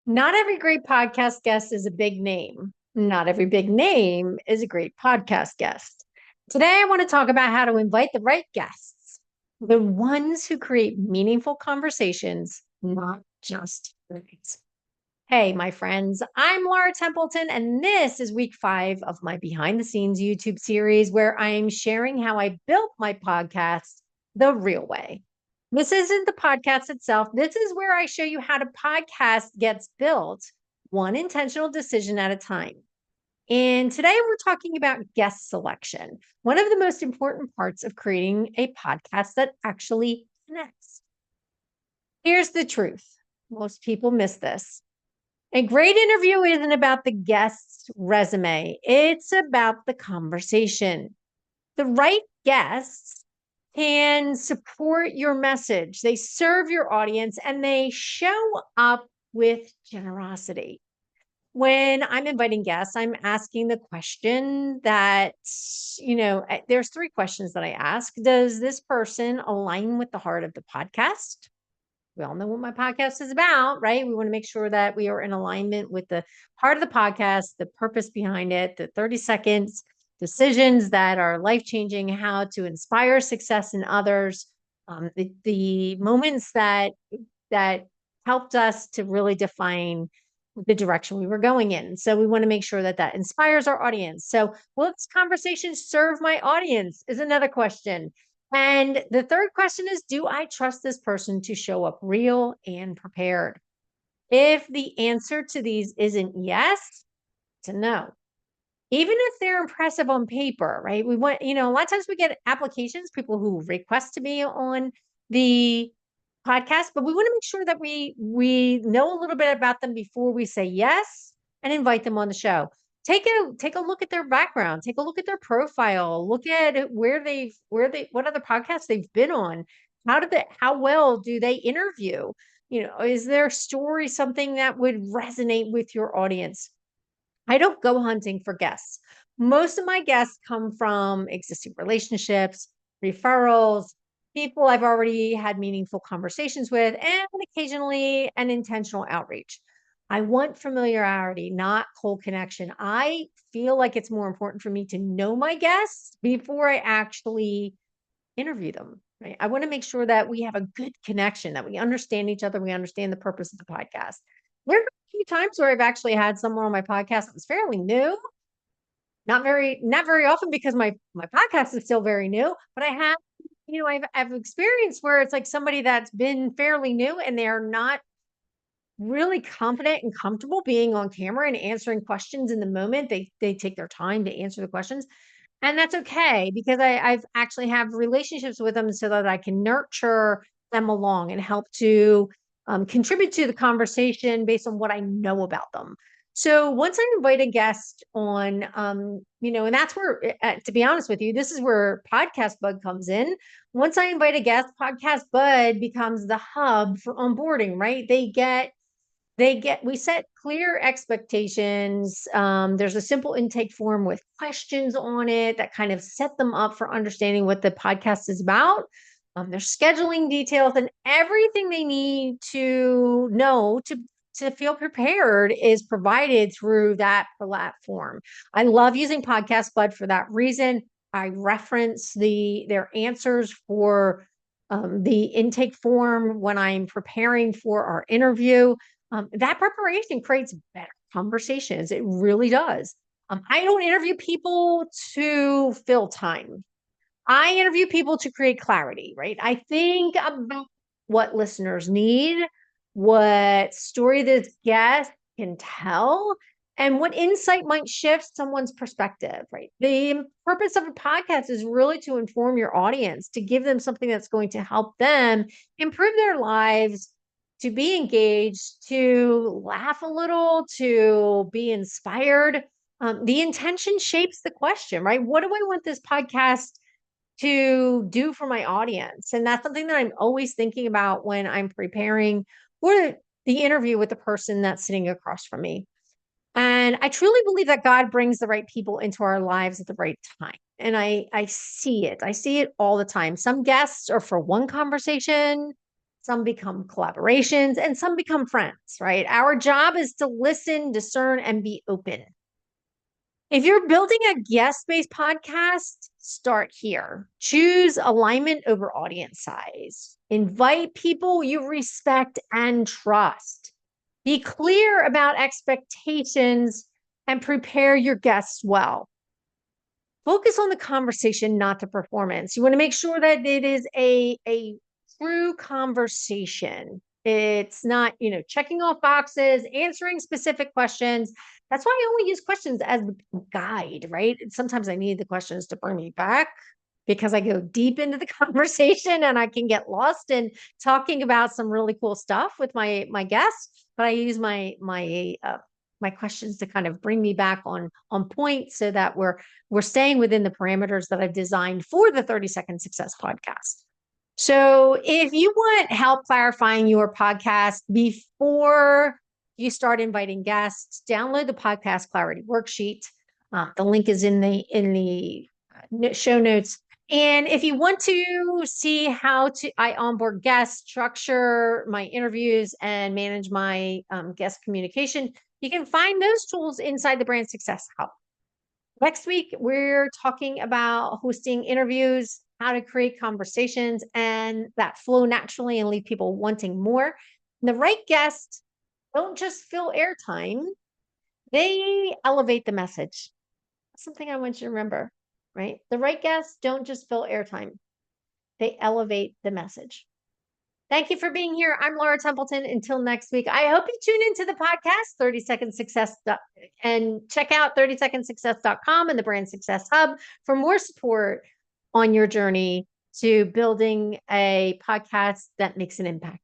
Not every great podcast guest is a big name. Not every big name is a great podcast guest. Today, I want to talk about how to invite the right guests, the ones who create meaningful conversations, not just words. Hey, my friends, I'm Laura Templeton, and this is week 5 of my behind the scenes YouTube series where I'm sharing how I built my podcast the real way. This isn't the podcast itself. This is where I show you how the podcast gets built one intentional decision at a time. And today we're talking about guest selection, one of the most important parts of creating a podcast that actually connects. Here's the truth most people miss this. A great interview isn't about the guest's resume, it's about the conversation. The right guests can support your message, they serve your audience, and they show up with generosity. When I'm inviting guests, I'm asking the question that, there's 3 questions that I ask. Does this person align with the heart of the podcast? We all know what my podcast is about, right? We want to make sure that we are in alignment with the heart of the podcast, the purpose behind it, the 30 seconds decisions that are life changing, how to inspire success in others, the moments that helped us to really define the direction we were going in. So we want to make sure that that inspires our audience. So will this conversation serve my audience? Is another question. And the third question is, do I trust this person to show up real and prepared? If the answer to these isn't yes, it's a no. Even if they're impressive on paper, right? We want, a lot of times we get applications, people who request to be on the podcast, but we want to make sure that we know a little bit about them before we say yes and invite them on the show. Take a look at their background, take a look at their profile, look at what other podcasts they've been on. How well do they interview? Is their story something that would resonate with your audience? I don't go hunting for guests. Most of my guests come from existing relationships, referrals, people I've already had meaningful conversations with, and occasionally an intentional outreach. I want familiarity, not cold connection. I feel like it's more important for me to know my guests before I actually interview them. Right? I want to make sure that we have a good connection, that we understand each other, we understand the purpose of the podcast. There are a few times where I've actually had someone on my podcast that was fairly new. Not very often because my podcast is still very new, but I have, I've experienced where it's like somebody that's been fairly new and they're not really confident and comfortable being on camera and answering questions in the moment. They take their time to answer the questions. And that's okay because I've actually have relationships with them so that I can nurture them along and help to contribute to the conversation based on what I know about them. So once I invite a guest on, and that's where, to be honest with you, this is where PodcastBud comes in. Once I invite a guest, PodcastBud becomes the hub for onboarding, right? We set clear expectations. There's a simple intake form with questions on it that kind of set them up for understanding what the podcast is about. There's scheduling details and everything they need to know to feel prepared is provided through that platform. I love using PodcastBud for that reason. I reference their answers for the intake form when I'm preparing for our interview. That preparation creates better conversations. It really does. I don't interview people to fill time. I interview people to create clarity, right? I think about what listeners need, what story this guest can tell, and what insight might shift someone's perspective, right? The purpose of a podcast is really to inform your audience, to give them something that's going to help them improve their lives, to be engaged, to laugh a little, to be inspired. The intention shapes the question, right? What do I want this podcast to do for my audience? And that's something that I'm always thinking about when I'm preparing for the interview with the person that's sitting across from me. And I truly believe that God brings the right people into our lives at the right time. And I see it. I see it all the time. Some guests are for one conversation, some become collaborations, and some become friends, right? Our job is to listen, discern, and be open. If you're building a guest-based podcast, start here. Choose alignment over audience size. Invite people you respect and trust. Be clear about expectations and prepare your guests well. Focus on the conversation, not the performance. You want to make sure that it is a true conversation. It's not, checking off boxes, answering specific questions. That's why I only use questions as a guide, right? Sometimes I need the questions to bring me back because I go deep into the conversation and I can get lost in talking about some really cool stuff with my guests. But I use my questions to kind of bring me back on point so that we're staying within the parameters that I've designed for the 30-second success podcast. So if you want help clarifying your podcast before you start inviting guests, download the podcast clarity worksheet. The link is in the show notes. And if you want to see how I onboard guests, structure my interviews, and manage my guest communication, you can find those tools inside the Brand Success Hub. Next week, we're talking about hosting interviews, how to create conversations and that flow naturally and leave people wanting more. And the right guests don't just fill airtime, they elevate the message. That's something I want you to remember, right? The right guests don't just fill airtime, they elevate the message. Thank you for being here. I'm Laura Templeton. Until next week, I hope you tune into the podcast, 30 Second Success, and check out 30secondsuccess.com and the Brand Success Hub for more support on your journey to building a podcast that makes an impact.